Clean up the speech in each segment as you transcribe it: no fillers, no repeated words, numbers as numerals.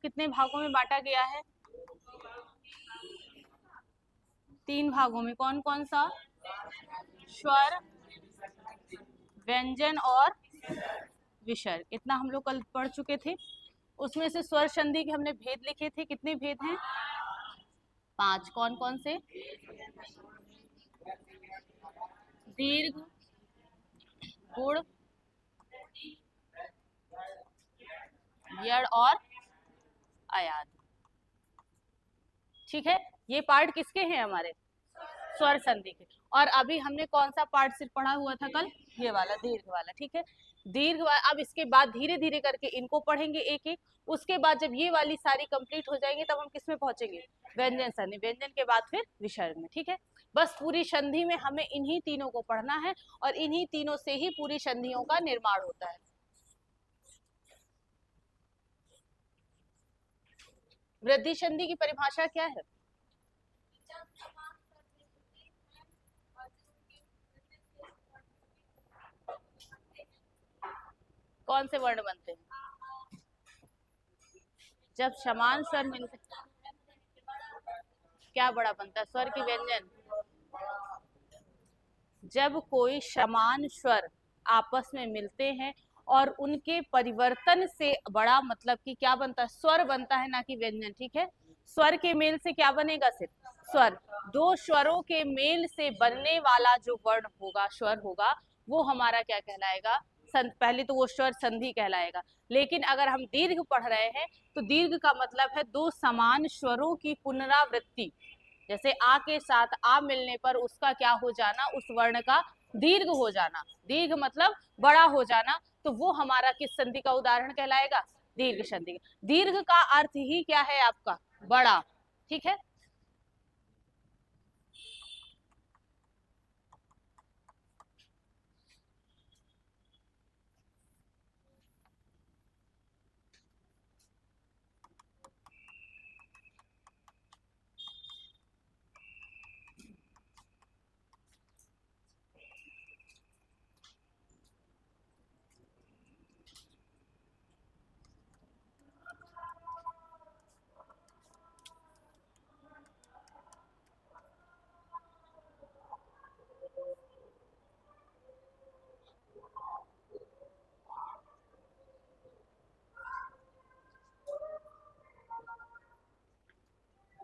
कितने भागों में बांटा गया है? 3 भागों में। कौन कौन सा? स्वर, व्यंजन और विसर्ग। इतना हम लोग कल पढ़ चुके थे। उसमें से स्वर संधि के हमने भेद लिखे थे। कितने भेद हैं? 5। कौन कौन से? दीर्घ, गुण, यड़ और अयाद। ठीक है, ये पार्ट किसके हैं? हमारे स्वर संधि के। और अभी हमने कौन सा पार्ट सिर्फ पढ़ा हुआ था कल? ये वाला, दीर्घ वाला। ठीक है, दीर्घ वाला। अब इसके बाद धीरे धीरे करके इनको पढ़ेंगे एक एक। उसके बाद जब ये वाली सारी कंप्लीट हो जाएंगे तब हम किस में पहुंचेंगे? व्यंजन संधि। व्यंजन के बाद फिर विसर्ग में। ठीक है, बस पूरी संधि में हमें इन्हीं तीनों को पढ़ना है और इन्हीं तीनों से ही पूरी संधियों का निर्माण होता है। वृद्धि संधि की परिभाषा क्या है? कौन से वर्ण बनते हैं? जब समान स्वर मिलते, क्या बड़ा बनता है? स्वर की व्यंजन। जब कोई समान स्वर आपस में मिलते हैं और उनके परिवर्तन से बड़ा, मतलब कि क्या बनता है? स्वर बनता है, ना कि व्यंजन। ठीक है, स्वर के मेल से क्या बनेगा? सिर्फ स्वर। दो स्वरों के मेल से बनने वाला जो वर्ण होगा, स्वर होगा, वो हमारा क्या कहलाएगा? पहले तो वो स्वर संधि कहलाएगा। लेकिन अगर हम दीर्घ पढ़ रहे हैं तो दीर्घ का मतलब है दो समान स्वरों की पुनरावृत्ति। जैसे आ के साथ आ मिलने पर उसका क्या हो जाना? उस वर्ण का दीर्घ हो जाना। दीर्घ मतलब बड़ा हो जाना। तो वो हमारा किस संधि का उदाहरण कहलाएगा? दीर्घ संधि। दीर्घ का अर्थ ही क्या है आपका? बड़ा। ठीक है,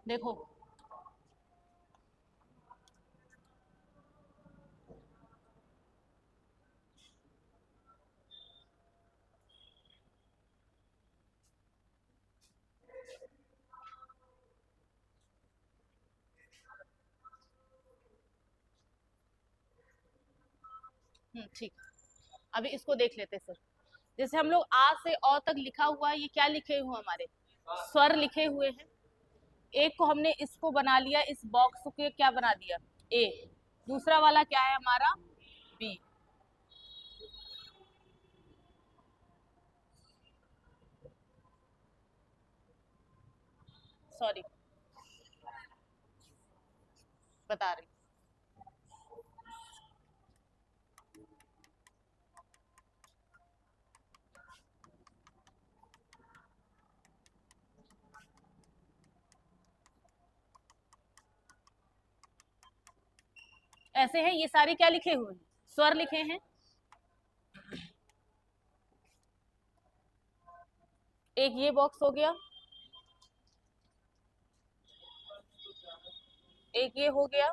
देखो ठीक। अभी इसको देख लेते सर। जैसे हम लोग आ से अ तक लिखा हुआ है, ये क्या लिखे हुए हमारे? स्वर लिखे हुए हैं। एक को हमने इसको बना लिया, इस बॉक्स को क्या बना दिया? ए। दूसरा वाला क्या है हमारा? बी। सॉरी, बता रही। ऐसे हैं, ये सारे क्या लिखे हुए हैं? स्वर लिखे हैं। एक ये बॉक्स हो गया, एक ये हो गया,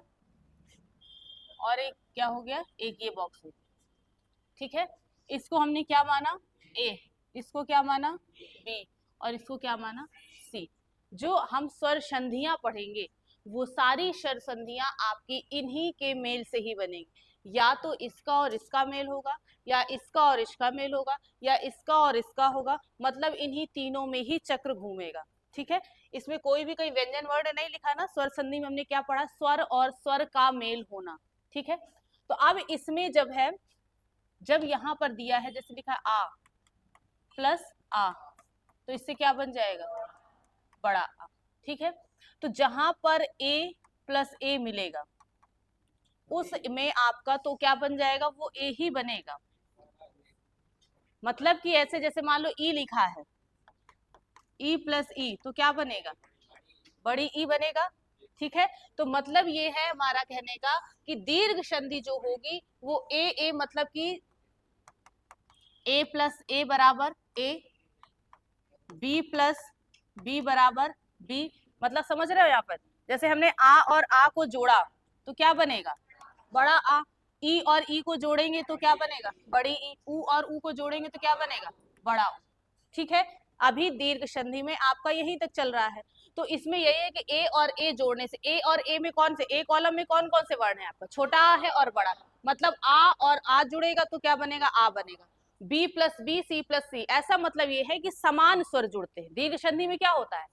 और एक क्या हो गया? एक ये बॉक्स हो गया। ठीक है, इसको हमने क्या माना? ए। इसको क्या माना? बी। और इसको क्या माना? सी। जो हम स्वर संधियां पढ़ेंगे वो सारी स्वर संधियां आपकी इन्हीं के मेल से ही बनेगी। या तो इसका और इसका मेल होगा, या इसका और इसका मेल होगा, या इसका और इसका होगा। मतलब इन्हीं तीनों में ही चक्र घूमेगा। ठीक है, इसमें कोई भी कोई व्यंजन वर्ड नहीं लिखा ना। स्वर संधि में हमने क्या पढ़ा? स्वर और स्वर का मेल होना। ठीक है, तो अब इसमें जब है, जब यहां पर दिया है, जैसे लिखा आ प्लस आ, तो इससे क्या बन जाएगा? बड़ा आ। ठीक है, तो जहां पर ए प्लस ए मिलेगा उसमें आपका तो क्या बन जाएगा? वो ए ही बनेगा। मतलब कि ऐसे जैसे मान लो ई लिखा है, ई प्लस ई तो क्या बनेगा, बड़ी ई बनेगा। ठीक है, तो मतलब ये है हमारा कहने का कि दीर्घ संधि जो होगी वो ए मतलब कि ए प्लस ए बराबर ए, बी प्लस बी बराबर बी। मतलब समझ रहे हो यहाँ पर, जैसे हमने आ और आ को जोड़ा तो क्या बनेगा, बड़ा आ। ई और ई को जोड़ेंगे तो क्या बनेगा, बड़ी ई। ऊ और ऊ को जोड़ेंगे तो क्या बनेगा, बड़ा ऊ। ठीक है, अभी दीर्घ संधि में आपका यहीं तक चल रहा है। तो इसमें यही है कि ए और ए जोड़ने से, ए और ए में कौन से, ए कॉलम में कौन कौन से वर्ण है आपका, छोटा आ है और बड़ा। मतलब आ और आ जुड़ेगा तो क्या बनेगा, आ बनेगा। B plus B, C plus C, ऐसा मतलब ये है कि समान स्वर जुड़ते हैं। दीर्घ संधि में क्या होता है,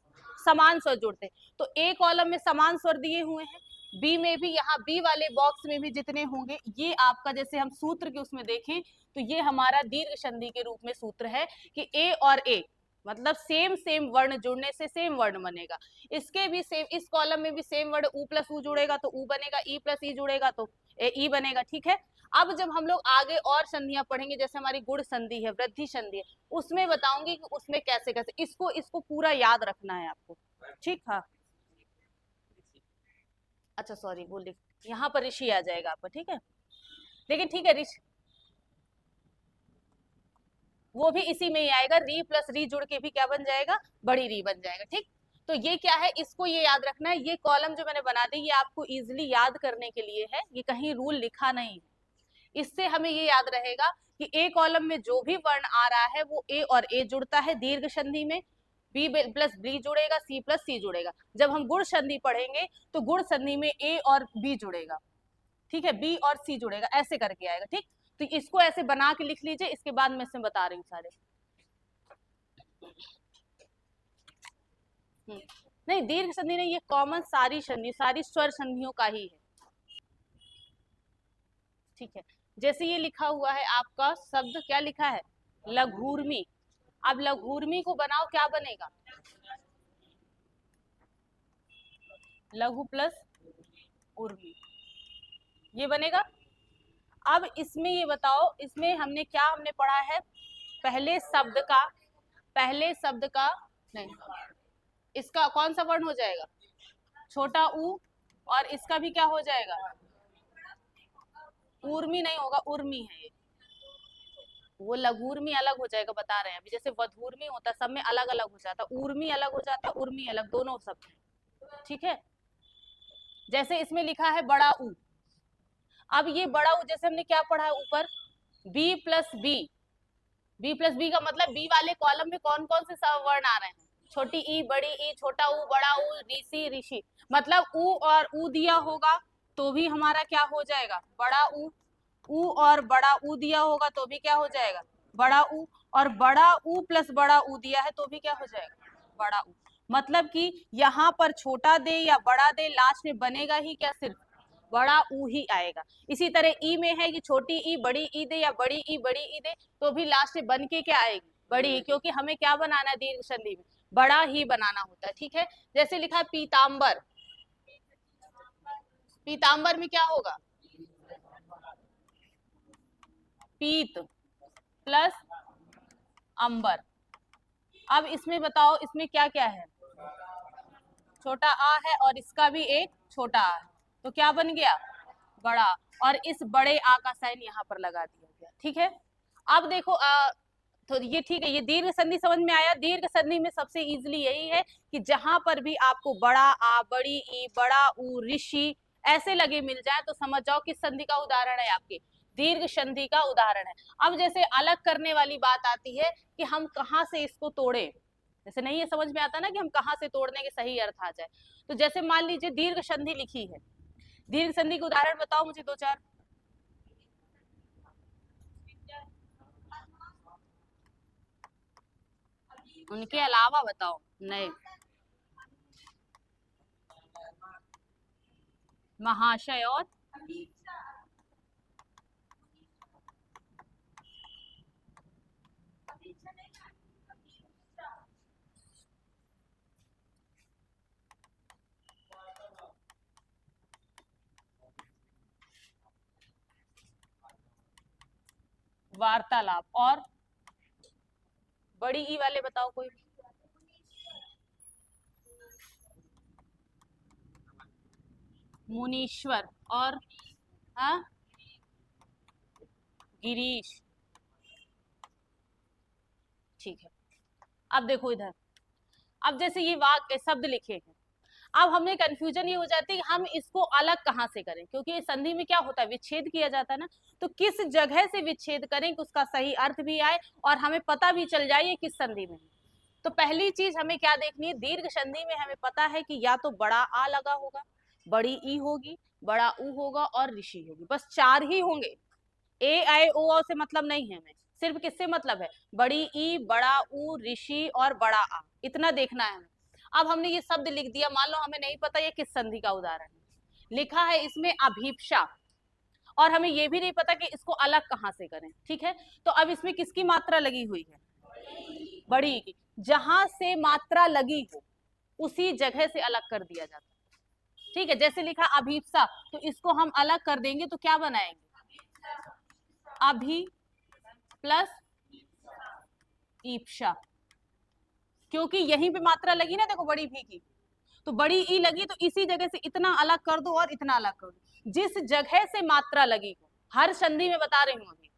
समान स्वर जुड़ते हैं। तो ए कॉलम में समान स्वर दिए हुए हैं, बी में भी, यहाँ बी वाले बॉक्स में भी जितने होंगे ये आपका, जैसे हम सूत्र के उसमें देखें तो ये हमारा दीर्घ संधि के रूप में सूत्र है कि ए और ए मतलब सेम सेम वर्ण जुड़ने से सेम वर्ण बनेगा। इसके भी सेम, इस कॉलम में भी सेम वर्ण ऊ प्लस ऊ जुड़ेगा तो ऊ बनेगा, ई प्लस ई जुड़ेगा तो ई बनेगा। ठीक है, अब जब हम लोग आगे और संधियां पढ़ेंगे, जैसे हमारी गुण संधि है, वृद्धि संधि है, उसमें बताऊंगी कि उसमें कैसे कैसे इसको इसको पूरा याद रखना है आपको। ठीक, हाँ, अच्छा सॉरी वो लिख, यहाँ पर ऋषि आ जाएगा आपका। ठीक है, लेकिन ठीक है ऋषि वो भी इसी में ही आएगा, री प्लस री जुड़ के भी क्या बन जाएगा, बड़ी री बन जाएगा। ठीक, तो ये क्या है, इसको ये याद रखना है। ये कॉलम जो मैंने बना दी ये आपको इजिली याद करने के लिए है, ये कहीं रूल लिखा नहीं है। इससे हमें ये याद रहेगा कि ए कॉलम में जो भी वर्ण आ रहा है वो ए और ए जुड़ता है दीर्घ संधि में, बी प्लस बी जुड़ेगा, सी प्लस सी जुड़ेगा। जब हम गुण संधि पढ़ेंगे तो गुण संधि में ए और बी जुड़ेगा, ठीक है, बी और सी जुड़ेगा, ऐसे करके आएगा। ठीक, तो इसको ऐसे बना के लिख लीजिए, इसके बाद मैं इसमें बता रही हूँ सारे। नहीं, दीर्घ संधि नहीं, ये कॉमन सारी संधि, सारी स्वर संधियों का ही है। ठीक है, जैसे ये लिखा हुआ है आपका शब्द, क्या लिखा है, लघूर्मी। अब लघूर्मी को बनाओ, क्या बनेगा, लघु प्लस उर्मी, ये बनेगा। अब इसमें ये बताओ, इसमें हमने क्या हमने पढ़ा है, पहले शब्द का, पहले शब्द का नहीं, इसका कौन सा वर्ण हो जाएगा, छोटा ऊ, और इसका भी क्या हो जाएगा, ऊर्मी नहीं होगा, उर्मी है ये, वो लघुर्मी अलग हो जाएगा, बता रहे हैं अभी। जैसे वधूर्मी होता है, सब में अलग अलग हो जाता, ऊर्मी अलग हो जाता, उर्मी अलग, दोनों शब्द है। ठीक है, जैसे इसमें लिखा है बड़ा ऊ। अब ये बड़ा ऊ जैसे हमने क्या पढ़ा है ऊपर, b plus b, b plus b का मतलब बी वाले कॉलम में कौन कौन से वर्ण आ रहे हैं, छोटी ई, बड़ी ई, छोटा ऊ, बड़ा ऊ, ऋषि ऋषि। मतलब ऊ और ऊ दिया होगा तो भी हमारा क्या हो जाएगा, बड़ा ऊ और बड़ा ऊ दिया होगा तो भी क्या हो जाएगा, बड़ा ऊ। और बड़ा ऊ प्लस बड़ा ऊ दिया है तो भी क्या हो जाएगा, बड़ा ऊ। मतलब कि यहाँ पर छोटा दे या बड़ा दे, लास्ट में बनेगा ही क्या, सिर्फ बड़ा ऊ ही आएगा। इसी तरह ई में है कि छोटी ई बड़ी ई दे या बड़ी ई बड़ी ई दे तो भी लास्ट में बन के क्या आएगी, बड़ी, क्योंकि हमें क्या बनाना है दीर्घ संधि में, बड़ा ही बनाना होता है। ठीक है, जैसे लिखा है पीताम्बर, पीताम्बर में क्या होगा, पीत प्लस अंबर। अब इसमें बताओ, इसमें क्या क्या है, छोटा आ है और इसका भी एक छोटा आ है, तो क्या बन गया, बड़ा। और इस बड़े आ का साइन यहाँ पर लगा दिया गया। ठीक है, अब देखो तो ये ठीक है, ये दीर्घ संधि समझ में आया। दीर्घ संधि में सबसे इजीली यही है कि जहां पर भी आपको बड़ा आ, बड़ी ई, बड़ा ऊ, ऋषि ऐसे लगे मिल जाए तो समझ जाओ किस संधि का उदाहरण है, आपके दीर्घ संधि का उदाहरण है। अब जैसे अलग करने वाली बात आती है कि हम कहाँ से इसको तोड़े, जैसे नहीं ये समझ में आता ना कि हम कहाँ से तोड़ने के सही अर्थ आ जाए। तो जैसे मान लीजिए दीर्घ संधि लिखी है, दीर्घ संधि के उदाहरण बताओ मुझे दो चार, उनके अलावा बताओ नए, महाशय और वार्तालाप, और बड़ी ई वाले बताओ कोई, मुनीश्वर और हाँ गिरीश। ठीक है, अब देखो इधर, अब जैसे ये वाक्य शब्द लिखे हैं, अब हमें कंफ्यूजन ये हो जाती है कि हम इसको अलग कहाँ से करें, क्योंकि संधि में क्या होता है, विच्छेद किया जाता है ना, तो किस जगह से विच्छेद करें कि उसका सही अर्थ भी आए और हमें पता भी चल जाए ये किस संधि में है। तो पहली चीज हमें क्या देखनी है, दीर्घ संधि में हमें पता है कि या तो बड़ा आ लगा होगा, बड़ी ई होगी, बड़ा ऊ होगा और ऋषि होगी, बस 4 ही होंगे। ए आई ओ से मतलब नहीं है, हमें सिर्फ किससे मतलब है, बड़ी ई, बड़ा ऊ, ऋषि और बड़ा आ, इतना देखना है हमें। अब हमने ये शब्द लिख दिया, मान लो हमें नहीं पता ये किस संधि का उदाहरण है, लिखा है इसमें अभीप्सा, और हमें ये भी नहीं पता कि इसको अलग कहाँ से करें। ठीक है, तो अब इसमें किसकी मात्रा लगी हुई है, बड़ी की, जहां से मात्रा लगी हो उसी जगह से अलग कर दिया जाता है। ठीक है, जैसे लिखा अभीप्सा, तो इसको हम अलग कर देंगे तो क्या बनाएंगे, अभी प्लस ईप्सा, क्योंकि यहीं पे मात्रा लगी ना, देखो बड़ी भी की, तो बड़ी ई लगी, तो इसी जगह से इतना अलग कर दो और इतना अलग कर दो, जिस जगह से मात्रा लगी हो, हर संधि में बता रही हूँ अभी।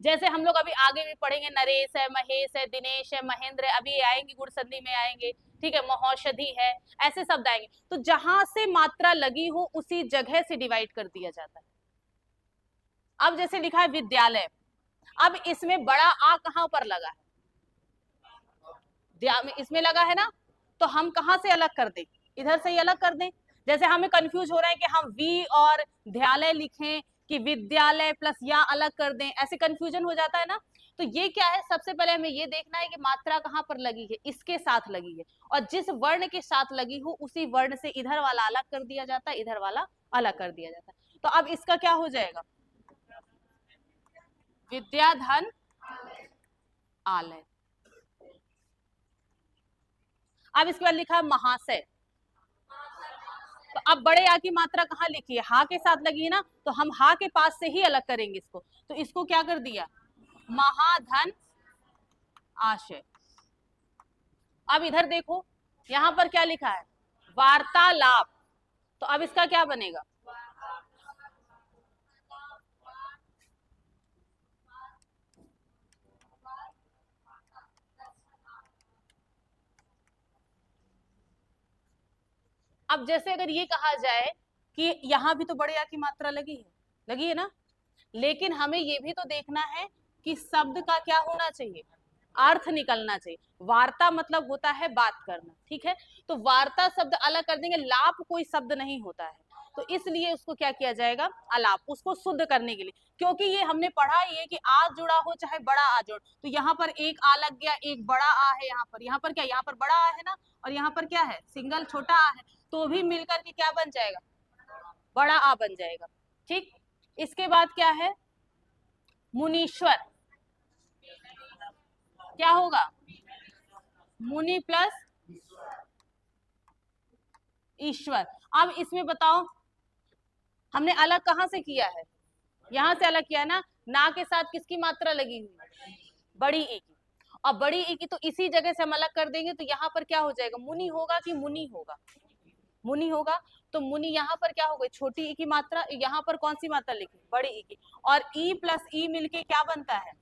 जैसे हम लोग अभी आगे भी पढ़ेंगे, नरेश है, महेश है, दिनेश है, महेंद्र है, अभी आएंगे गुण संधि में आएंगे, ठीक है, महौषधि है, ऐसे शब्द आएंगे, तो जहां से मात्रा लगी हो उसी जगह से डिवाइड कर दिया जाता है। अब जैसे लिखा है विद्यालय, अब इसमें बड़ा आ कहां पर लगा है, इसमें लगा है ना, तो हम कहां से अलग कर दें, इधर से ही अलग कर दें। जैसे हमें कंफ्यूज हो रहा है कि हम वी और ध्यालय लिखें कि विद्यालय प्लस या अलग कर दें, ऐसे कंफ्यूजन हो जाता है ना। तो ये क्या है, सबसे पहले हमें ये देखना है कि मात्रा कहां पर लगी है, इसके साथ लगी है, और जिस वर्ण के साथ लगी हो उसी वर्ण से इधर वाला अलग कर दिया जाता है, इधर वाला अलग कर दिया जाता है। तो अब इसका क्या हो जाएगा, विद्याधन आलय। अब इसके बाद लिखा महाशय, तो अब बड़े आ की मात्रा कहाँ लिखी है, हा के साथ लगी है ना, तो हम हा के पास से ही अलग करेंगे इसको, तो इसको क्या कर दिया, महाधन आशय। अब इधर देखो, यहां पर क्या लिखा है, वार्तालाप, तो अब इसका क्या बनेगा, अब जैसे अगर ये कहा जाए कि यहाँ भी तो बड़े आ की मात्रा लगी है ना, लेकिन हमें ये भी तो देखना है कि शब्द का क्या होना चाहिए, अर्थ निकलना चाहिए। वार्ता मतलब होता है बात करना, ठीक है, तो वार्ता शब्द अलग कर देंगे, लाप कोई शब्द नहीं होता है, तो इसलिए उसको क्या किया जाएगा, अलाप, उसको शुद्ध करने के लिए, क्योंकि ये हमने पढ़ा ही है कि आ जुड़ा हो चाहे बड़ा आ जुड़, तो यहाँ पर एक आ लग गया, एक बड़ा आ है, यहाँ पर क्या, यहाँ पर बड़ा आ है ना, और यहाँ पर क्या है, सिंगल छोटा आ है, तो भी मिलकर के क्या बन जाएगा, बड़ा आ बन जाएगा। ठीक, इसके बाद क्या है, मुनीश्वर, क्या होगा, मुनि प्लस ईश्वर। अब इसमें बताओ हमने अलग कहां से किया है, यहां से अलग किया ना के साथ किसकी मात्रा लगी हुई, बड़ी ई की, और बड़ी ई की तो इसी जगह से हम अलग कर देंगे, तो यहाँ पर क्या हो जाएगा, मुनि होगा कि मुनि होगा, मुनि होगा, तो मुनि यहाँ पर क्या हो गई, छोटी ई की मात्रा, यहाँ पर कौन सी मात्रा लिखी, बड़ी ई की, और ई प्लस ई मिलके क्या बनता है,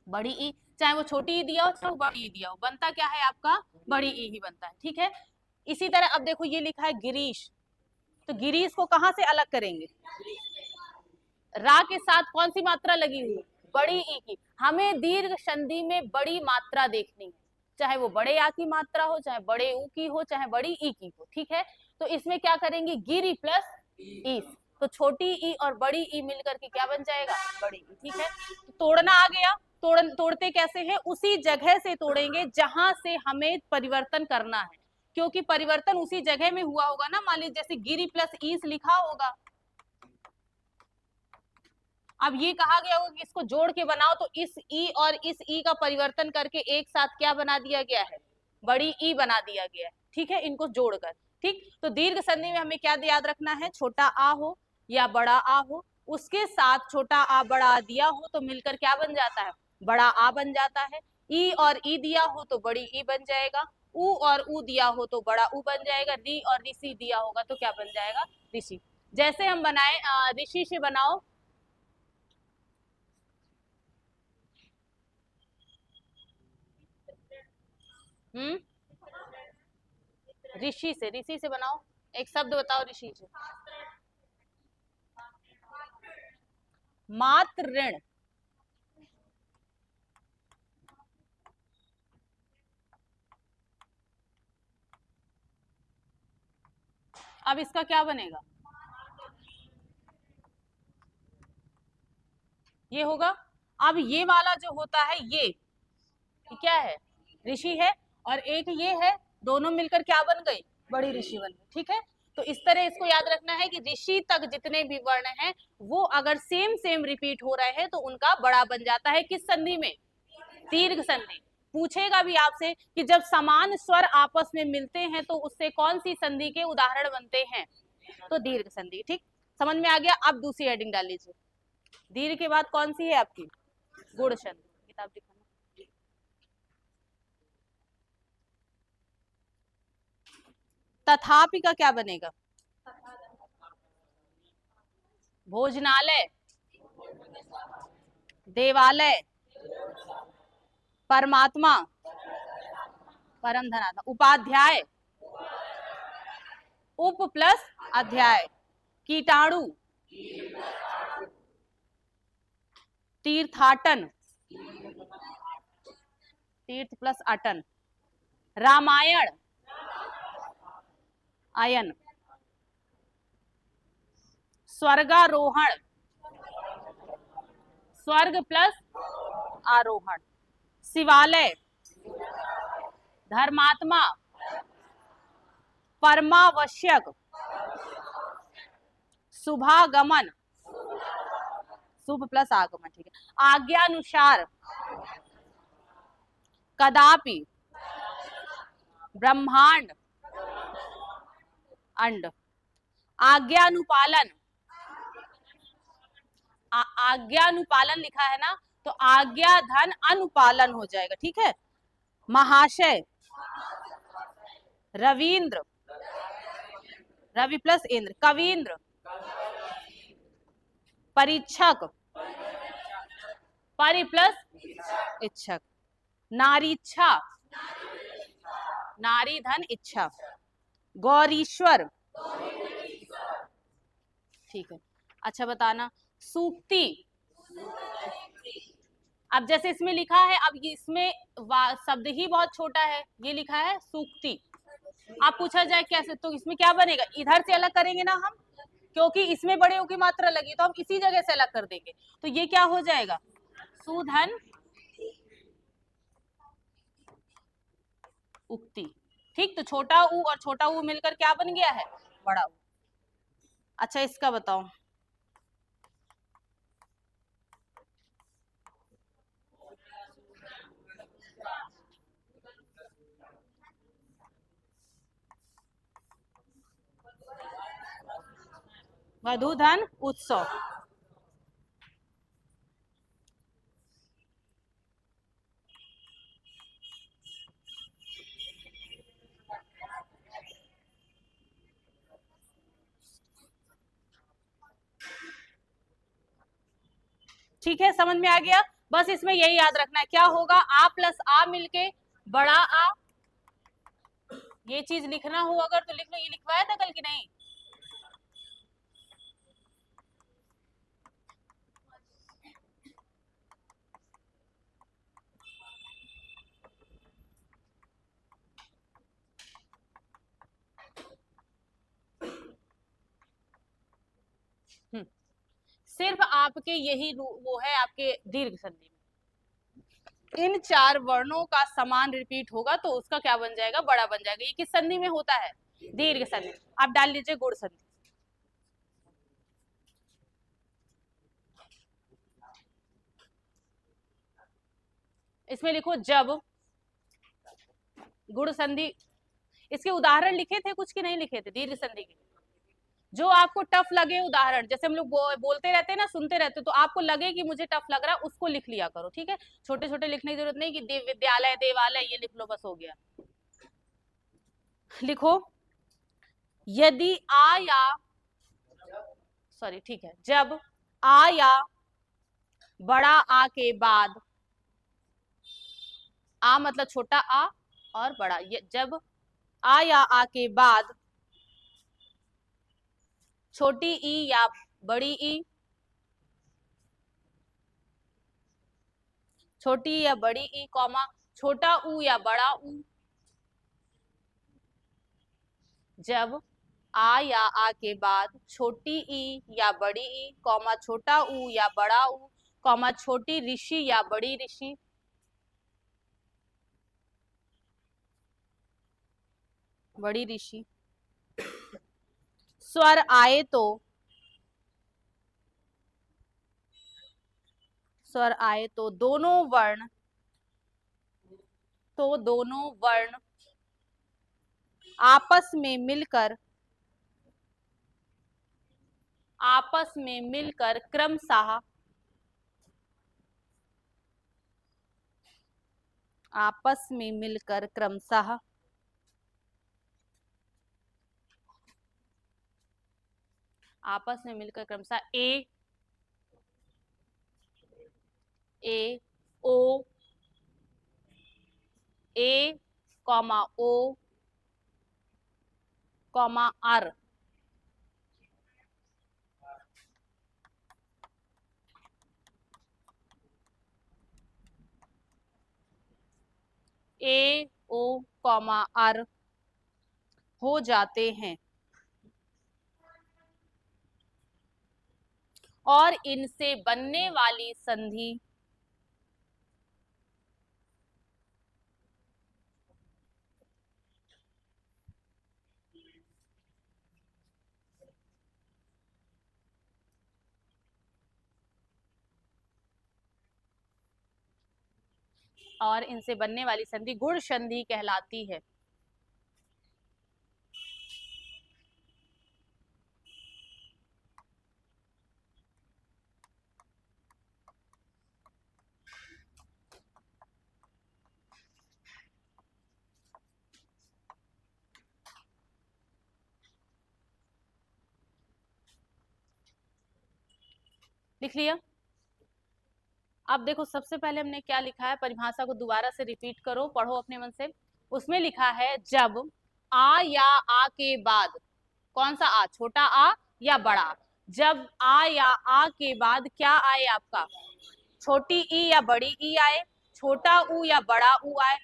बड़ी ई, चाहे वो छोटी ई दिया हो चाहे वो बड़ी ई दिया हो, बनता क्या है आपका, बड़ी ई ही बनता है। ठीक है, इसी तरह अब देखो ये लिखा है गिरीश, तो गिरीश को कहां से अलग करेंगे, रा के साथ कौन सी मात्रा लगी हुई, बड़ी ई की, हमें दीर्घ संधि में बड़ी मात्रा देखनी है, चाहे वो बड़े आ की मात्रा हो, चाहे बड़े ऊ की हो, चाहे बड़ी ई की हो। ठीक है, तो इसमें क्या करेंगे, गिरी प्लस ई, तो छोटी ई और बड़ी ई मिलकर के क्या बन जाएगा, बड़ी ई। ठीक है, तो तोड़ना आ गया, तोड़ते कैसे हैं, उसी जगह से तोड़ेंगे जहां से हमें परिवर्तन करना है, क्योंकि परिवर्तन उसी जगह में हुआ होगा ना, मान लीजिए जैसे गिरी प्लस ईस लिखा होगा, अब ये कहा गया होगा कि इसको जोड़ के बनाओ, तो इस ई और इस ई का परिवर्तन करके एक साथ क्या बना दिया गया है, बड़ी ई बना दिया गया है। ठीक है, इनको जोड़कर, ठीक, तो दीर्घ संधि में हमें क्या याद रखना है, छोटा आ हो या बड़ा आ हो, उसके साथ छोटा आ बड़ा आ दिया हो तो मिलकर क्या बन जाता है, बड़ा आ बन जाता है, ई और ई दिया हो तो बड़ी ई बन जाएगा, उ और उ दिया हो तो बड़ा उ बन जाएगा, री और ऋषि दिया होगा तो क्या बन जाएगा, ऋषि। जैसे हम बनाए ऋषि से बनाओ, ऋषि से बनाओ, एक शब्द बताओ ऋषि से। मात्र ऋण, अब इसका क्या बनेगा, ये होगा। अब ये वाला जो होता है ये क्या है, ऋषि है, और एक ये है, दोनों मिलकर क्या बन गई, बड़ी ऋषि बन गई। ठीक है, तो इस तरह इसको याद रखना है कि ऋषि तक जितने भी वर्ण हैं वो अगर सेम सेम रिपीट हो रहे हैं तो उनका बड़ा बन जाता है। किस संधि में, दीर्घ संधि। पूछेगा भी आपसे कि जब समान स्वर आपस में मिलते हैं तो उससे कौन सी संधि के उदाहरण बनते हैं, तो दीर्घ संधि। ठीक, समझ में आ गया। अब दूसरी हेडिंग डाल लीजिए, दीर्घ के बाद कौन सी है आपकी, गुण संधि। किताब दिखाना, तथापि का क्या बनेगा, भोजनालय, देवालय, परमात्मा, परम धनात्मा, उपाध्याय, उप प्लस अध्याय, कीटाणु, तीर्थाटन, तीर्थ प्लस अटन, रामायण, आयन, स्वर्गारोहण, स्वर्ग प्लस आरोहण, शिवालय, धर्मात्मा, परमावश्यक, शुभागमन, शुभ प्लस आगमन। ठीक है, आज्ञानुसार, कदापि, ब्रह्मांड, अंड, आज्ञानुपालन, आज्ञानुपालन लिखा है ना, तो आज्ञा धन अनुपालन हो जाएगा। ठीक है, महाशय, रविंद्र, रवि प्लस इंद्र, कवींद्र, परीक्षक, परि प्लस इच्छक, नारीच्छा, नारी धन इच्छा, गौरीश्वर। ठीक है, अच्छा बताना, सूक्ति। अब जैसे इसमें लिखा है, अब इसमें शब्द ही बहुत छोटा है, ये लिखा है सूक्ति। आप पूछा जाए कैसे, तो इसमें क्या बनेगा, इधर से अलग करेंगे ना हम, क्योंकि इसमें बड़े की मात्रा लगी तो हम इसी जगह से अलग कर देंगे, तो ये क्या हो जाएगा, सुधन उक्ति। ठीक, तो छोटा ऊ और छोटा ऊ मिलकर क्या बन गया है, बड़ा ऊ। अच्छा इसका बताओ, वधूधन उत्सव। ठीक है, समझ में आ गया। बस इसमें यही याद रखना है, क्या होगा, आ प्लस आ मिलके बड़ा आ, ये चीज लिखना हो अगर तो लिख लो। ये लिखवाया था कल की नहीं, सिर्फ आपके यही वो है आपके दीर्घ संधि में, इन चार वर्णों का समान रिपीट होगा तो उसका क्या बन जाएगा, बड़ा बन जाएगा। ये किस संधि में होता है, दीर्घ संधि। आप डाल लीजिए गुण संधि। इसमें लिखो जब, गुण संधि। इसके उदाहरण लिखे थे कुछ की नहीं लिखे थे, दीर्घ संधि के जो आपको टफ लगे उदाहरण, जैसे हम लोग बोलते रहते हैं ना, सुनते रहते, तो आपको लगे कि मुझे टफ लग रहा है, उसको लिख लिया करो। ठीक है, छोटे छोटे लिखने की जरूरत नहीं कि विद्यालय, देवालय, ये लिख लो बस हो गया। लिखो, यदि आ या, सॉरी ठीक है, जब आ या बड़ा आ के बाद, आ मतलब छोटा आ और बड़ा, ये जब आ या आ के बाद छोटी ई या बड़ी ई, छोटी या बड़ी ई कॉमा छोटा ऊ या बड़ा ऊ, जब आ या आ के बाद छोटी ई या बड़ी ई कॉमा छोटा ऊ या बड़ा ऊ कॉमा छोटी ऋषि या बड़ी ऋषि, बड़ी ऋषि, स्वर आए तो, स्वर आए तो दोनों वर्ण, तो दोनों वर्ण आपस में मिलकर, आपस में मिलकर क्रमशः, आपस में मिलकर क्रमशः आपस में मिलकर क्रमशः A O A comma O comma R, A O comma R हो जाते हैं और इनसे बनने वाली संधि और इनसे बनने वाली संधि गुण संधि कहलाती है। लिख लिया? अब देखो सबसे पहले हमने क्या लिखा है, परिभाषा को दोबारा से रिपीट करो, पढ़ो अपने मन से। उसमें लिखा है जब आ या आ के बाद, कौन सा आ, छोटा आ या बड़ा, जब आ या आ के बाद क्या आए आपका, छोटी ई या बड़ी ई आए, छोटा ऊ या बड़ा ऊ आए।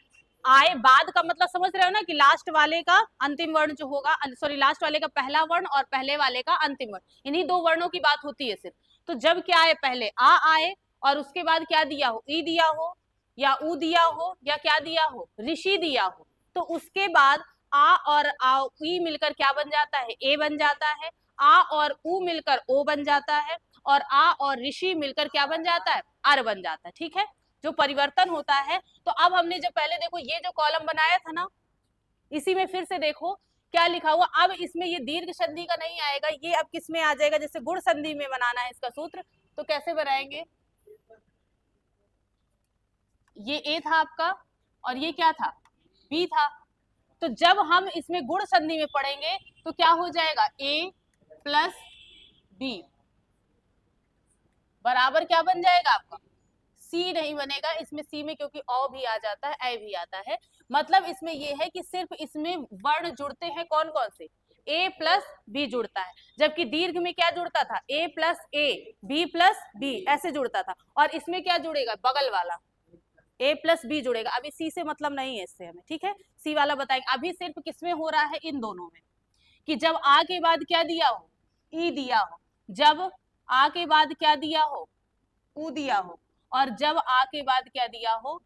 आए बाद का मतलब समझ रहे हो ना, कि लास्ट वाले का अंतिम वर्ण जो होगा, सॉरी लास्ट वाले का पहला वर्ण और पहले वाले का अंतिम वर्ण, इन्हीं दो वर्णों की बात होती है सिर्फ। तो जब क्या आए, पहले आ आए और उसके बाद क्या दिया हो, ई दिया हो या ऊ दिया हो या क्या दिया हो, ऋषि दिया हो, तो उसके बाद आ और आ ई मिलकर क्या बन जाता है, ए बन जाता है। आ और ऊ मिलकर ओ बन जाता है और आ और ऋषि मिलकर क्या बन जाता है, अर बन जाता है। ठीक है, जो परिवर्तन होता है। तो अब हमने जब पहले देखो ये जो कॉलम बनाया था ना, इसी में फिर से देखो क्या लिखा हुआ। अब इसमें ये दीर्घ संधि का नहीं आएगा, ये अब किस में आ जाएगा, जैसे गुण संधि में बनाना है इसका सूत्र, तो कैसे बनाएंगे, ये ए था आपका और ये क्या था, बी था। तो जब हम इसमें गुण संधि में पढ़ेंगे तो क्या हो जाएगा, ए प्लस बी बराबर क्या बन जाएगा आपका, सी नहीं बनेगा इसमें, सी में क्योंकि औ भी आ जाता है, ए भी आता है। मतलब इसमें यह है कि सिर्फ इसमें वर्ण जुड़ते हैं कौन कौन से, ए प्लस बी जुड़ता है, जबकि दीर्घ में क्या जुड़ता था, ए प्लस ए, बी प्लस बी ऐसे जुड़ता था। और इसमें क्या जुड़ेगा, बगल वाला ए प्लस बी जुड़ेगा। अभी सी से मतलब नहीं है इससे हमें, ठीक है, सी वाला बताएंगे। अभी सिर्फ किसमें हो रहा है, इन दोनों में, कि जब आ के बाद क्या दिया हो, ई दिया हो, जब आ के बाद क्या दिया हो, ऊ दिया हो, और जब आ के बाद क्या दिया हो,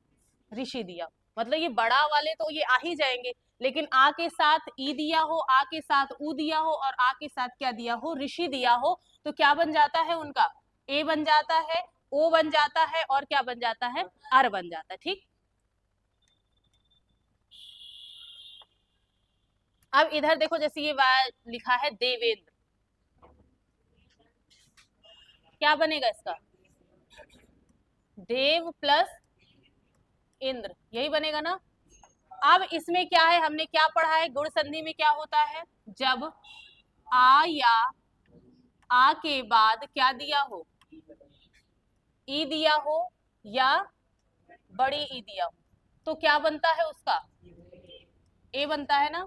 ऋषि दिया हो। मतलब ये बड़ा वाले तो ये आ ही जाएंगे, लेकिन आ के साथ ई दिया हो, आ के साथ ऊ दिया हो और आ के साथ क्या दिया हो, ऋषि दिया हो, तो क्या बन जाता है उनका, ए बन जाता है, ओ बन जाता है और क्या बन जाता है, अर बन जाता है। ठीक, अब इधर देखो, जैसे ये लिखा है देवेंद्र, क्या बनेगा इसका, देव प्लस इंद्र, यही बनेगा ना। अब इसमें क्या है, हमने क्या पढ़ा है, गुण संधि में क्या होता है, जब आ या आ के बाद क्या दिया हो, ई दिया हो या बड़ी ई दिया हो, तो क्या बनता है उसका, ए बनता है ना,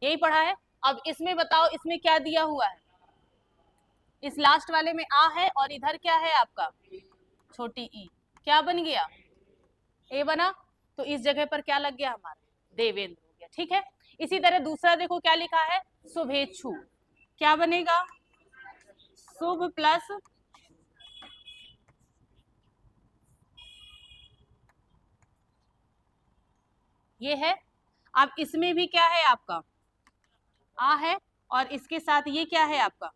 यही पढ़ा है। अब इसमें बताओ, इसमें क्या दिया हुआ है, इस लास्ट वाले में आ है और इधर क्या है आपका छोटी ई, क्या बन गया, ए बना। तो इस जगह पर क्या लग गया हमारा, देवेंद्र हो गया। ठीक है, इसी तरह दूसरा देखो क्या लिखा है, शुभेच्छु, क्या बनेगा, शुभ प्लस ये है। अब इसमें भी क्या है आपका, आ है और इसके साथ ये क्या है आपका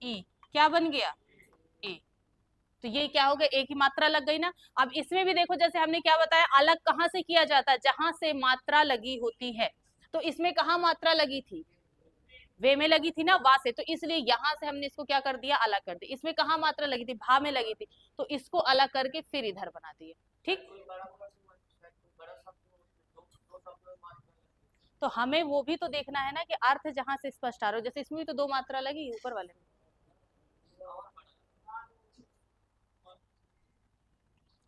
ई, क्या बन गया, ए। तो ये क्या हो गया, एक ही मात्रा लग गई ना। अब इसमें भी देखो, जैसे हमने क्या बताया, अलग कहाँ से किया जाता है, जहां से मात्रा लगी होती है। तो इसमें कहाँ मात्रा लगी थी, वे में लगी थी ना, वा से, तो इसलिए यहां से हमने इसको क्या कर दिया, अलग कर दिया। इसमें कहाँ मात्रा लगी थी, भा में लगी थी, तो इसको अलग करके फिर इधर बना दिया। ठीक, तो हमें वो भी तो देखना है ना कि अर्थ जहां से स्पष्ट आ रहा हो, जैसे इसमें भी तो दो मात्रा लगी ऊपर वाले में।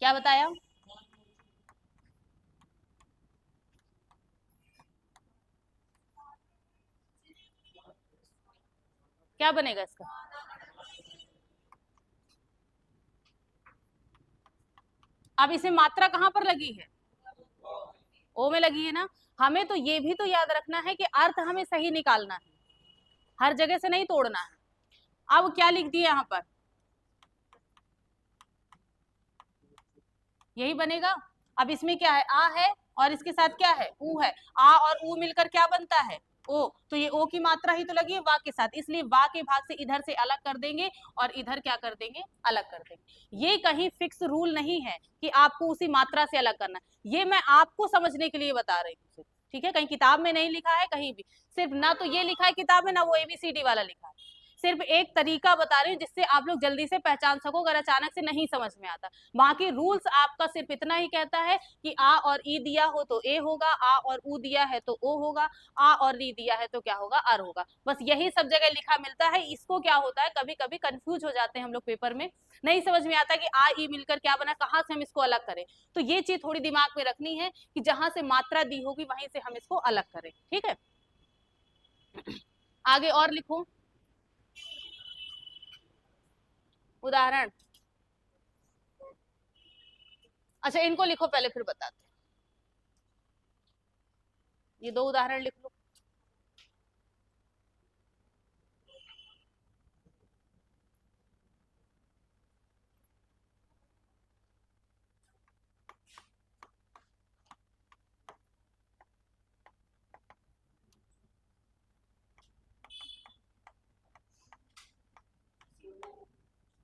क्या बताया, क्या बनेगा इसका, अब इसे मात्रा कहां पर लगी है, ओ में लगी है ना। हमें तो ये भी तो याद रखना है कि अर्थ हमें सही निकालना है, हर जगह से नहीं तोड़ना है। अब क्या लिख दिया यहाँ पर, यही बनेगा। अब इसमें क्या है, आ है और इसके साथ क्या है, ऊ है, आ और ऊ मिलकर क्या बनता है, ओ। तो ये ओ की मात्रा ही तो लगी है वा के साथ, इसलिए वा के भाग से इधर से अलग कर देंगे और इधर क्या कर देंगे, अलग कर देंगे। ये कहीं फिक्स रूल नहीं है कि आपको उसी मात्रा से अलग करना है, ये मैं आपको समझने के लिए बता रही हूँ। ठीक है, कहीं किताब में नहीं लिखा है, कहीं भी सिर्फ ना तो ये लिखा है किताब में, ना वो ABCD वाला लिखा है। सिर्फ एक तरीका बता रही हूँ जिससे आप लोग जल्दी से पहचान सको, अगर अचानक से नहीं समझ में आता। बाकी रूल्स आपका सिर्फ इतना ही कहता है कि आ और ई दिया हो तो ए होगा, आ और ऊ दिया है तो ओ होगा, आ और री दिया है तो क्या होगा, अर होगा। बस यही सब जगह लिखा मिलता है। इसको क्या होता है, कभी कभी कंफ्यूज हो जाते हैं हम लोग, पेपर में नहीं समझ में आता कि आ ई मिलकर क्या बना, कहाँ से हम इसको अलग करें। तो ये चीज थोड़ी दिमाग में रखनी है कि जहां से मात्रा दी होगी वहीं से हम इसको अलग करें। ठीक है, आगे और लिखो उदाहरण। अच्छा, इनको लिखो पहले फिर बताते हैं। ये दो उदाहरण लिख लो।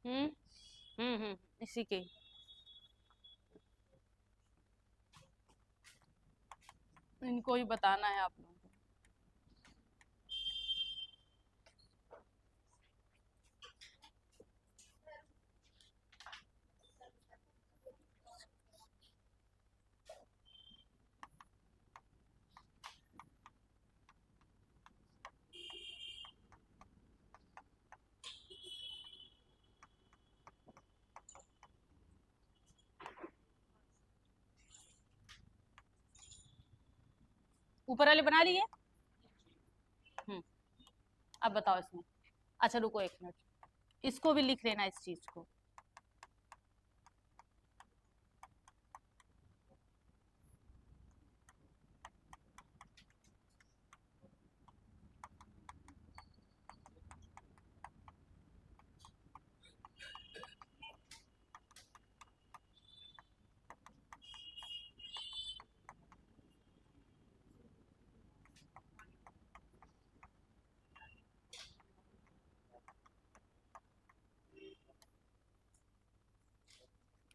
हम्म इसी के, इनको ही बताना है आप लोगों को। ऊपर वाले बना लिए। हम्म अब बताओ इसमें। अच्छा रुको एक मिनट, इसको भी लिख लेना इस चीज को।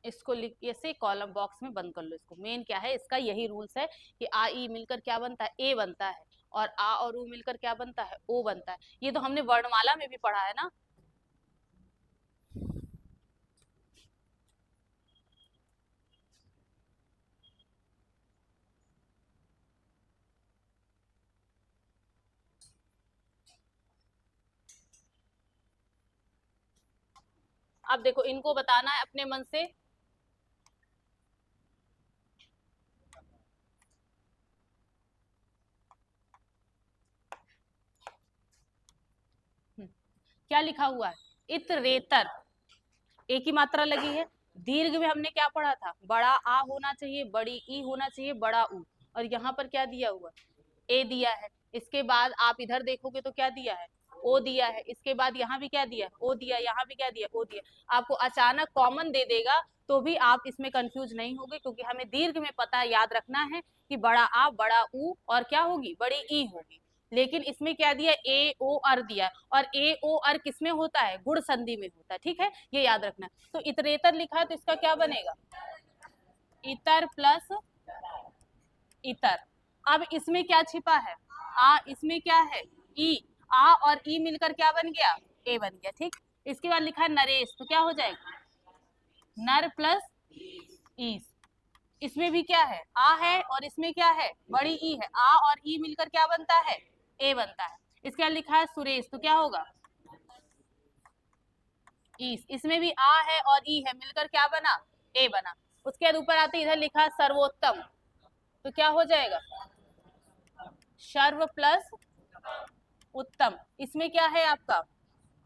इसको लिख, ऐसे कॉलम बॉक्स में बंद कर लो इसको। मेन क्या है इसका, यही रूल्स है कि आ ई मिलकर क्या बनता है, ए बनता है, और आ और ऊ मिलकर क्या बनता है, ओ बनता है। ये तो हमने वर्णमाला में भी पढ़ा है ना। अब देखो इनको बताना है अपने मन से। क्या लिखा हुआ है? इतरेतर, एक ही मात्रा लगी है। दीर्घ में हमने क्या पढ़ा था? बड़ा आ होना चाहिए, बड़ी ई होना चाहिए, बड़ा ऊ। और यहाँ पर क्या दिया हुआ? ए दिया है। इसके बाद आप इधर देखोगे तो क्या दिया है? ओ दिया है। इसके बाद यहाँ भी क्या दिया? ओ दिया। यहाँ भी क्या दिया? ओ दिया। आपको अचानक कॉमन दे देगा तो भी आप इसमें कंफ्यूज नहीं होगे, क्योंकि हमें दीर्घ में पता याद रखना है कि बड़ा आ, बड़ा ऊ और क्या होगी? बड़ी ई होगी। लेकिन इसमें क्या दिया? ए ओ अर दिया। और ए ओ अर किसमें होता है? गुण संधि में होता है। ठीक है, ये याद रखना। तो इतरेतर लिखा है तो इसका क्या बनेगा? इतर प्लस इतर। अब इसमें क्या छिपा है? आ, इसमें क्या है? ई। आ और ई मिलकर क्या बन गया? ए बन गया। ठीक, इसके बाद लिखा है नरेश, तो क्या हो जाएगा? नर प्लस ईस। इसमें भी क्या है? आ है और इसमें क्या है? बड़ी ई है। आ और ई मिलकर क्या बनता है? ए बनता है। इसके बाद लिखा है सुरेश, तो क्या होगा? ईस। इसमें भी आ है और ई है, मिलकर क्या बना? ए बना। उसके बाद ऊपर आते इधर लिखा है सर्वोत्तम, तो क्या हो जाएगा? सर्व प्लस उत्तम। इसमें क्या है आपका?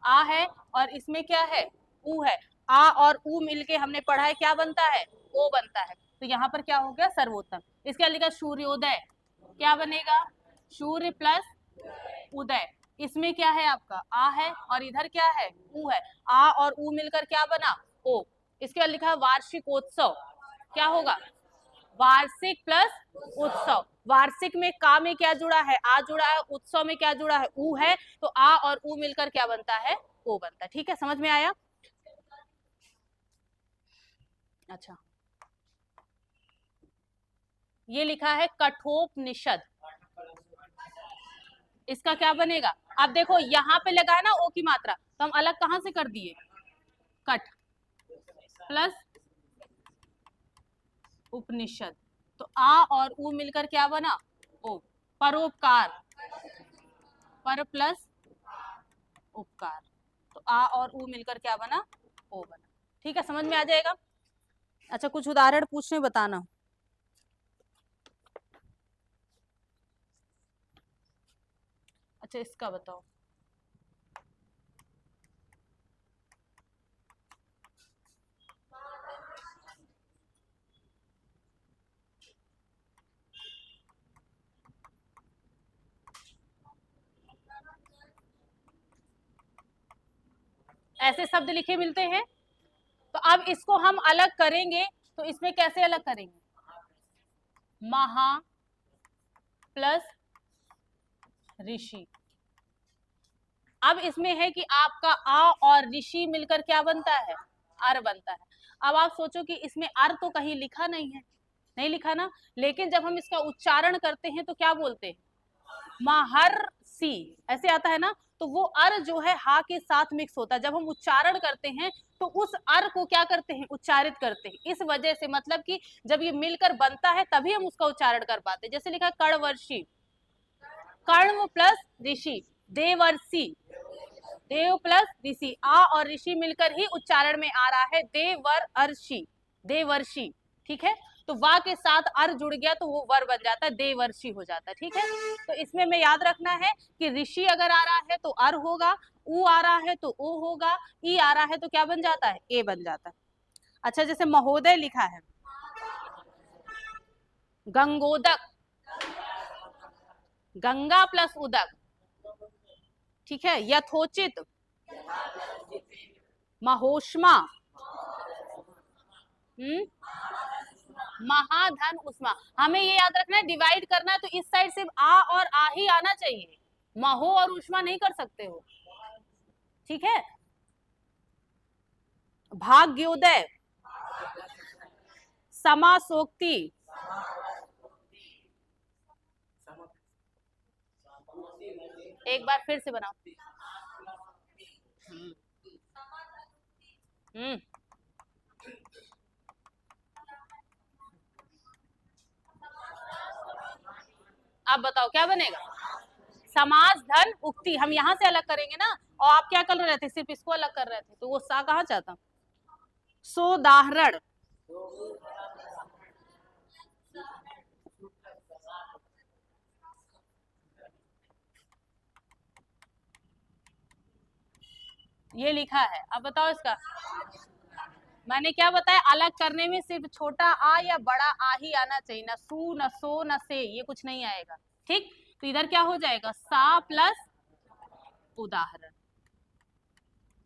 आ है और इसमें क्या है? ऊ है। आ और ऊ मिलके हमने पढ़ा है क्या बनता है? ओ बनता है। तो यहाँ पर क्या हो गया? सर्वोत्तम। इसके बाद लिखा सूर्योदय, क्या बनेगा? सूर्य प्लस उदय। इसमें क्या है आपका? आ है और इधर क्या है? ऊ है। आ और ऊ मिलकर क्या बना? ओ। इसके बाद लिखा है वार्षिकोत्सव, क्या होगा? वार्षिक प्लस उत्सव। वार्षिक में का में क्या जुड़ा है? आ जुड़ा है। उत्सव में क्या जुड़ा है? ऊ है। तो आ और ऊ मिलकर क्या बनता है? ओ बनता है। ठीक है, समझ में आया? अच्छा, ये लिखा है कठोपनिषद, इसका क्या बनेगा? अब देखो यहाँ पे लगा है ना ओ की मात्रा, तो हम अलग कहां से कर दिए? कट प्लस उपनिषद। तो आ और ऊ मिलकर क्या बना? ओ। परोपकार, पर प्लस उपकार। तो आ और ऊ मिलकर क्या बना? ओ बना। ठीक है, समझ में आ जाएगा? अच्छा, कुछ उदाहरण पूछने बताना। अच्छा, इसका बताओ। ऐसे शब्द लिखे मिलते हैं, तो अब इसको हम अलग करेंगे, तो इसमें कैसे अलग करेंगे? महा प्लस ऋषि। अब इसमें है कि आपका आ और ऋषि मिलकर क्या बनता है? अर बनता है। अब आप सोचो कि इसमें अर तो कहीं लिखा नहीं है, नहीं लिखा ना, लेकिन जब हम इसका उच्चारण करते हैं तो क्या बोलते हैं? महर्षि, ऐसे आता है ना। तो वो अर जो है हा के साथ मिक्स होता है, जब हम उच्चारण करते हैं तो उस अर को क्या करते हैं? उच्चारित करते हैं। इस वजह से मतलब कि जब ये मिलकर बनता है तभी हम उसका उच्चारण कर पाते हैं। जैसे लिखा कर्णवर्षि, कर्ण प्लस ऋषि, देवर्षि, देव प्लस ऋषि। आ और ऋषि मिलकर ही उच्चारण में आ रहा है देवर अर्षि, देवर्षि। ठीक है, तो वा के साथ अर जुड़ गया तो वो वर बन जाता है, देवर्षि हो जाता है। ठीक है, तो इसमें हमें याद रखना है कि ऋषि अगर आ रहा है तो अर होगा, ऊ आ रहा है तो ओ होगा, ई आ रहा है तो क्या बन जाता है? ए बन जाता है। अच्छा, जैसे महोदय लिखा है, गंगोदक, गंगा प्लस उदक। ठीक है, यथोचित, महोष्मा, महाधन उष्मा। हमें ये याद रखना है, डिवाइड करना है तो इस साइड सिर्फ आ और आ ही आना चाहिए, महो और उष्मा नहीं कर सकते हो। ठीक है, भाग्योदय, समासोक्ति, एक बार फिर से बनाओ। हम्म, अब बताओ क्या बनेगा? समास धन उक्ति। हम यहाँ से अलग करेंगे ना, और आप क्या कर रहे थे? सिर्फ इसको अलग कर रहे थे, तो वो सा कहाँ जाता? सोदाहरण, ये लिखा है। अब बताओ इसका, मैंने क्या बताया, अलग करने में सिर्फ छोटा आ या बड़ा आ ही आना चाहिए, ना सू न सो न से, ये कुछ नहीं आएगा। ठीक, तो इधर क्या हो जाएगा, सा प्लस उदाहरण।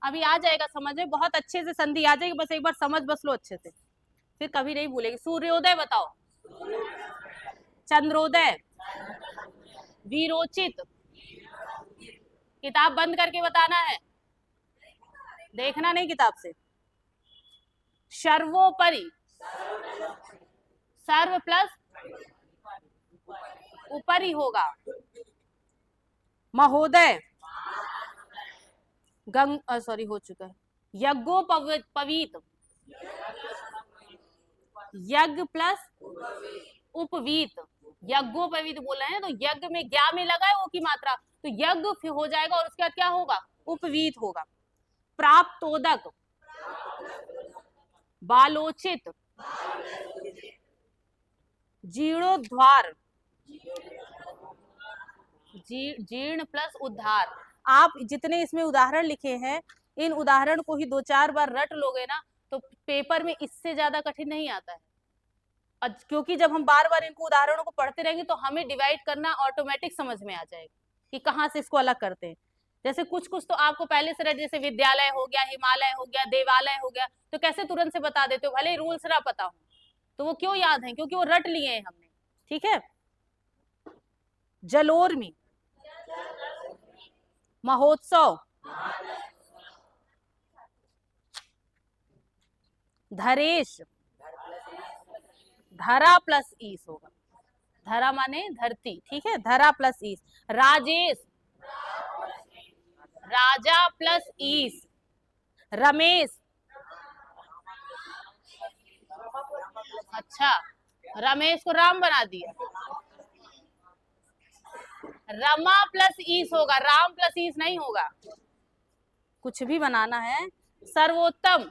अभी आ जाएगा समझ में, बहुत अच्छे से संधि आ जाएगी, बस एक बार समझ बस लो अच्छे से, फिर कभी नहीं भूलेगी। सूर्योदय बताओ, चंद्रोदय, वीरोचित, किताब बंद करके बताना है, देखना नहीं किताब से। सर्वोपरि, सर्व प्लस ऊपरी होगा। महोदय, सॉरी हो चुका है। यज्ञोपवीत, यज्ञ प्लस उपवीत, यज्ञोपवीत बोला है, तो यज्ञ में ज्ञा में लगा है वो की मात्रा, तो यज्ञ हो जाएगा और उसके बाद क्या होगा, उपवीत होगा। प्राप्तोदक, बालोचित, जीर्णोद्धार, जीर्ण प्लस उद्धार। आप जितने इसमें उदाहरण लिखे हैं, इन उदाहरण को ही 2-4 बार रट लोगे ना, तो पेपर में इससे ज्यादा कठिन नहीं आता है। क्योंकि जब हम बार बार इनको उदाहरणों को पढ़ते रहेंगे तो हमें डिवाइड करना ऑटोमेटिक समझ में आ जाएगा कि कहाँ से इसको अलग करते हैं। जैसे कुछ कुछ तो आपको पहले से रट, जैसे विद्यालय हो गया, हिमालय हो गया, देवालय हो गया, तो कैसे तुरंत से बता देते हो, भले ही रूल्स ना पता हो, तो वो क्यों याद है, क्योंकि वो रट लिए हैं हमने। ठीक है, जलोर्मी, महोत्सव, धरेश, धरा प्लस ईस होगा, धरा माने धरती, ठीक है, धरा प्लस ईस। राजेश, राजा प्लस ईस। रमेश, अच्छा, रमेश को राम बना दिया, रमा प्लस ईस होगा, राम प्लस ईस नहीं होगा, कुछ भी बनाना है। सर्वोत्तम,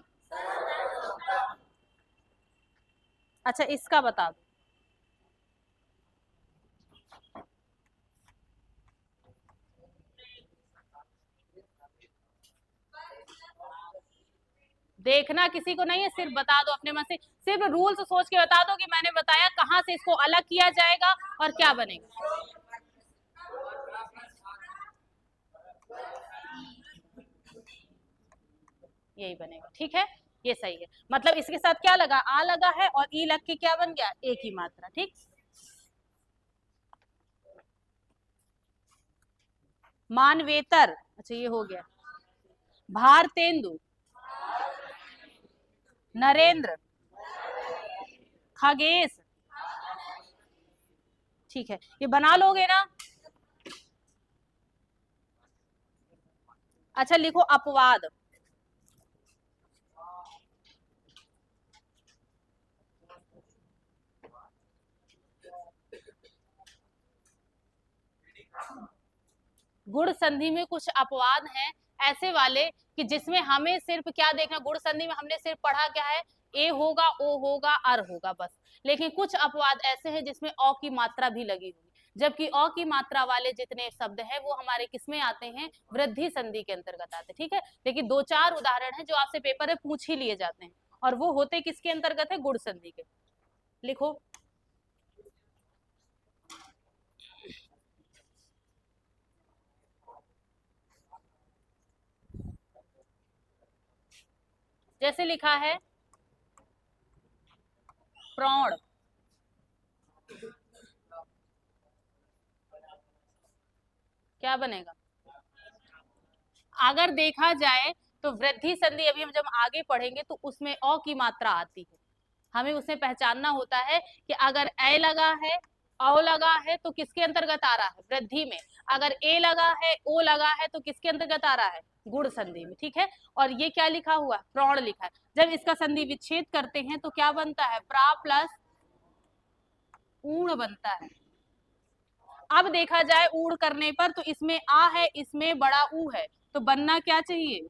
अच्छा इसका बता दो, देखना किसी को नहीं है, सिर्फ बता दो अपने मन से, सिर्फ रूल्स सोच के बता दो कि मैंने बताया कहां से इसको अलग किया जाएगा और क्या बनेगा। यही बनेगा, ठीक है, ये सही है। मतलब इसके साथ क्या लगा, आ लगा है और ई लग के क्या बन गया, एक ही मात्रा। ठीक, मानवेतर, अच्छा ये हो गया। भारतेंदु, नरेंद्र, खगेश, ठीक है, ये बना लोगे ना। अच्छा लिखो अपवाद, गुण संधि में कुछ अपवाद हैं ऐसे वाले कि जिसमें हमें सिर्फ क्या देखना, गुण संधि में हमने सिर्फ पढ़ा क्या है, ए होगा, ओ होगा, अर होगा बस। लेकिन कुछ अपवाद ऐसे हैं जिसमें अ की मात्रा भी लगी हुई, जबकि अ की मात्रा वाले जितने शब्द हैं वो हमारे किसमें आते हैं, वृद्धि संधि के अंतर्गत आते हैं। ठीक है, लेकिन 2-4 उदाहरण हैं जो आपसे पेपर में पूछ ही लिए जाते हैं, और वो होते किसके अंतर्गत है, गुण संधि के। लिखो, जैसे लिखा है प्रौढ़, क्या बनेगा, अगर देखा जाए तो वृद्धि संधि अभी हम जब आगे पढ़ेंगे तो उसमें अ की मात्रा आती है, हमें उसमें पहचानना होता है कि अगर ए लगा है, औ लगा है तो किसके अंतर्गत आ रहा है, वृद्धि में। अगर ए लगा है, ओ लगा है तो किसके अंतर्गत आ रहा है, गुण संधि में। ठीक है, और ये क्या लिखा हुआ, प्रौढ़ लिखा है। जब इसका संधि विच्छेद करते हैं तो क्या बनता है, प्रा प्लस ऊण बनता है। अब देखा जाए ऊण करने पर तो इसमें आ है, इसमें बड़ा ऊ है, तो बनना क्या चाहिए,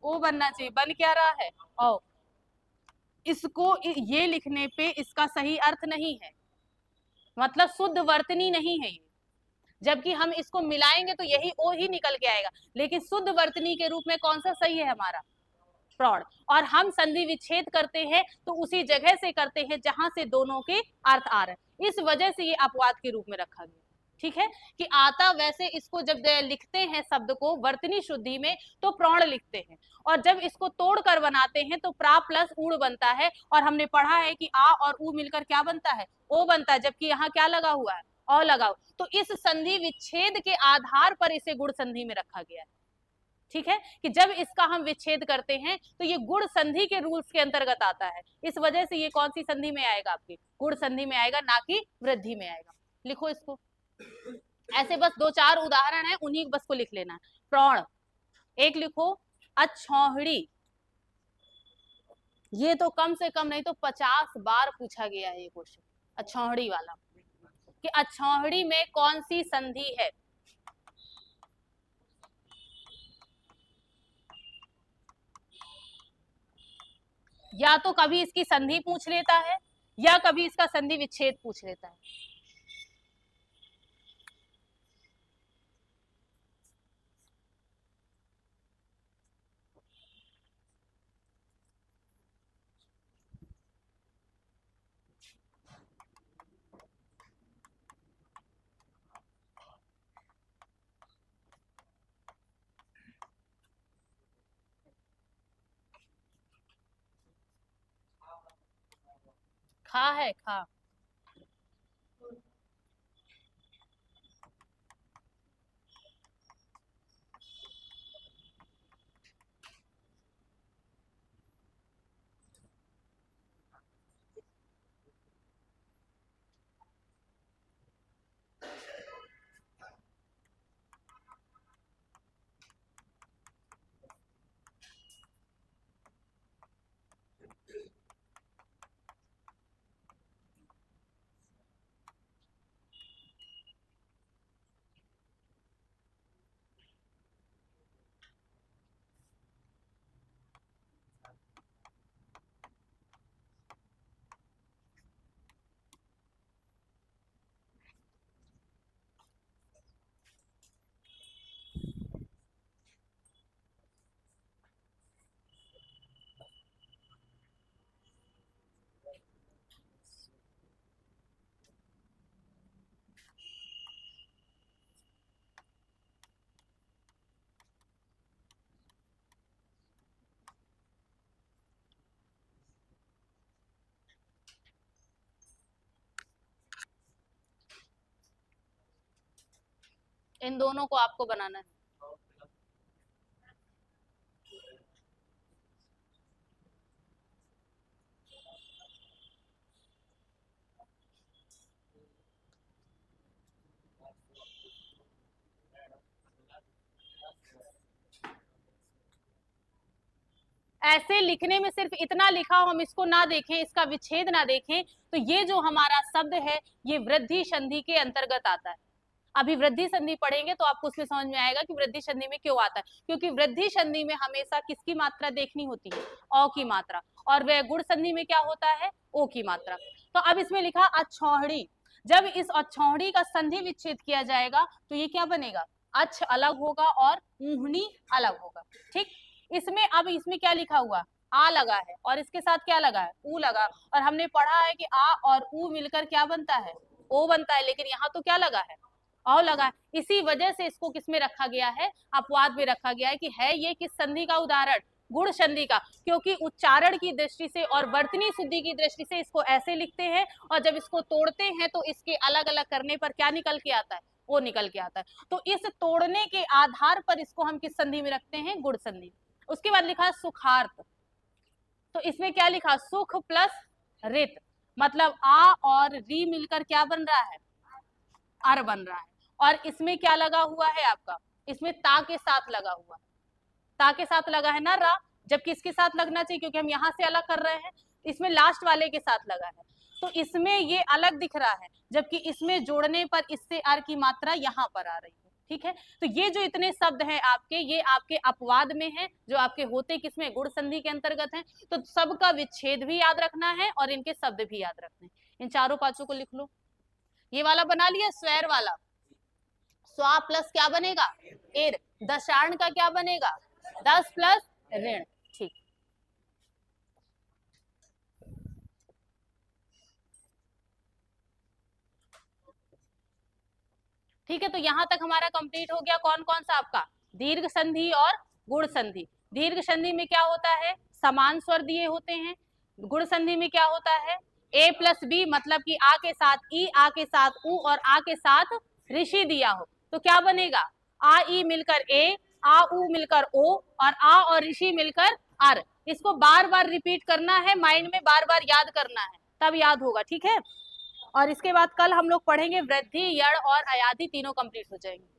ओ बनना चाहिए, बन क्या रहा है, ओ। इसको ये लिखने पे इसका सही अर्थ नहीं है, मतलब शुद्ध वर्तनी नहीं है ये, जबकि हम इसको मिलाएंगे तो यही ओ ही निकल के आएगा, लेकिन शुद्ध वर्तनी के रूप में कौन सा सही है हमारा, प्रौढ़। और हम संधि विच्छेद करते हैं तो उसी जगह से करते हैं जहां से दोनों के अर्थ आ रहे हैं, इस वजह से ये अपवाद के रूप में रखा गया। ठीक है कि आता, वैसे इसको जब लिखते हैं शब्द को वर्तनी शुद्धि में तो प्रौढ़ लिखते हैं, और जब इसको तोड़कर बनाते हैं तो प्रा प्लस ऊड़ बनता है, और हमने पढ़ा है कि आ और ऊ मिलकर क्या बनता है, ओ बनता है, जबकि यहाँ क्या लगा हुआ है, औ लगाओ। तो इस संधि विच्छेद के आधार पर इसे गुण संधि में रखा गया है। ठीक है कि जब इसका हम विच्छेद करते हैं तो ये गुण संधि के रूल्स के अंतर्गत आता है, इस वजह से ये कौन सी संधि में आएगा, आपकी गुण संधि में आएगा, ना कि वृद्धि में आएगा। लिखो इसको, ऐसे बस 2-4 उदाहरण है, उन्हीं बस को लिख लेना है। प्रौढ़, एक लिखो अछौहड़ी, ये तो कम से कम नहीं तो 50 बार पूछा गया है ये क्वेश्चन, अछौहड़ी वाला, कि अछौहड़ी में कौन सी संधि है। या तो कभी इसकी संधि पूछ लेता है या कभी इसका संधि विच्छेद पूछ लेता है। खा है, खा। इन दोनों को आपको बनाना है। ऐसे लिखने में सिर्फ इतना लिखा हो, हम इसको ना देखें, इसका विच्छेद ना देखें, तो ये जो हमारा शब्द है ये वृद्धि संधि के अंतर्गत आता है। अभी वृद्धि संधि पढ़ेंगे तो आपको उसमें समझ में आएगा कि वृद्धि संधि में क्यों आता है, क्योंकि वृद्धि संधि में हमेशा किसकी मात्रा देखनी होती है, औ की मात्रा, और वह गुण संधि में क्या होता है, ओ की मात्रा। तो अब इसमें लिखा अछौहड़ी, जब इस अछौहड़ी का संधि विच्छेद किया जाएगा तो ये क्या बनेगा, अछ अलग होगा और ऊहनी अलग होगा। ठीक, इसमें अब इसमें क्या लिखा हुआ, आ लगा है और इसके साथ क्या लगा है, ऊ लगा, और हमने पढ़ा है कि आ और ऊ मिलकर क्या बनता है, ओ बनता है, लेकिन यहाँ तो क्या लगा है, औ लगा है। इसी वजह से इसको किसमें रखा गया है, अपवाद में रखा गया है, कि है ये किस संधि का उदाहरण, गुण संधि का, क्योंकि उच्चारण की दृष्टि से और वर्तनी शुद्धि की दृष्टि से इसको ऐसे लिखते हैं, और जब इसको तोड़ते हैं तो इसके अलग अलग करने पर क्या निकल के आता है, वो निकल के आता है। तो इस तोड़ने के आधार पर इसको हम किस संधि में रखते हैं, गुण संधि। उसके बाद लिखा सुखार्थ, तो इसमें क्या लिखा, सुख प्लस रित, मतलब आ और री मिलकर क्या बन रहा है, अर बन रहा है। और इसमें क्या लगा हुआ है आपका, इसमें ता के साथ लगा हुआ, ता के साथ लगा है ना रा, जबकि इसके साथ लगना चाहिए क्योंकि हम यहाँ से अलग कर रहे हैं, इसमें लास्ट वाले के साथ लगा है, तो इसमें ये अलग दिख रहा है, जबकि इसमें जोड़ने पर इससे अर की मात्रा यहाँ पर आ रही है। ठीक है। तो ये जो इतने शब्द हैं आपके, ये आपके अपवाद में हैं, जो आपके होते किसमें, गुण संधि के अंतर्गत हैं। तो सबका विच्छेद भी याद रखना है और इनके शब्द भी याद रखने हैं। इन चारों पांचों को लिख लो। ये वाला बना लिया, स्वर वाला। स्वा प्लस क्या बनेगा, एर। दशार्ण का क्या बनेगा, 10 प्लस ऋण। ठीक, ठीक है। तो यहां तक हमारा कंप्लीट हो गया। कौन कौन सा आपका, दीर्घ संधि और गुण संधि। दीर्घ संधि में क्या होता है, समान स्वर दिए होते हैं। गुण संधि में क्या होता है, ए प्लस बी, मतलब कि आ के साथ ई, आ के साथ उ और आ के साथ ऋषि दिया हो। तो क्या बनेगा, आ ई मिलकर ए, आ उ मिलकर ओ और आ और ऋषि मिलकर अर। इसको बार बार रिपीट करना है, माइंड में बार बार याद करना है, तब याद होगा। ठीक है। और इसके बाद कल हम लोग पढ़ेंगे वृद्धि, यड़ और अयाधि, तीनों कंप्लीट हो जाएंगे।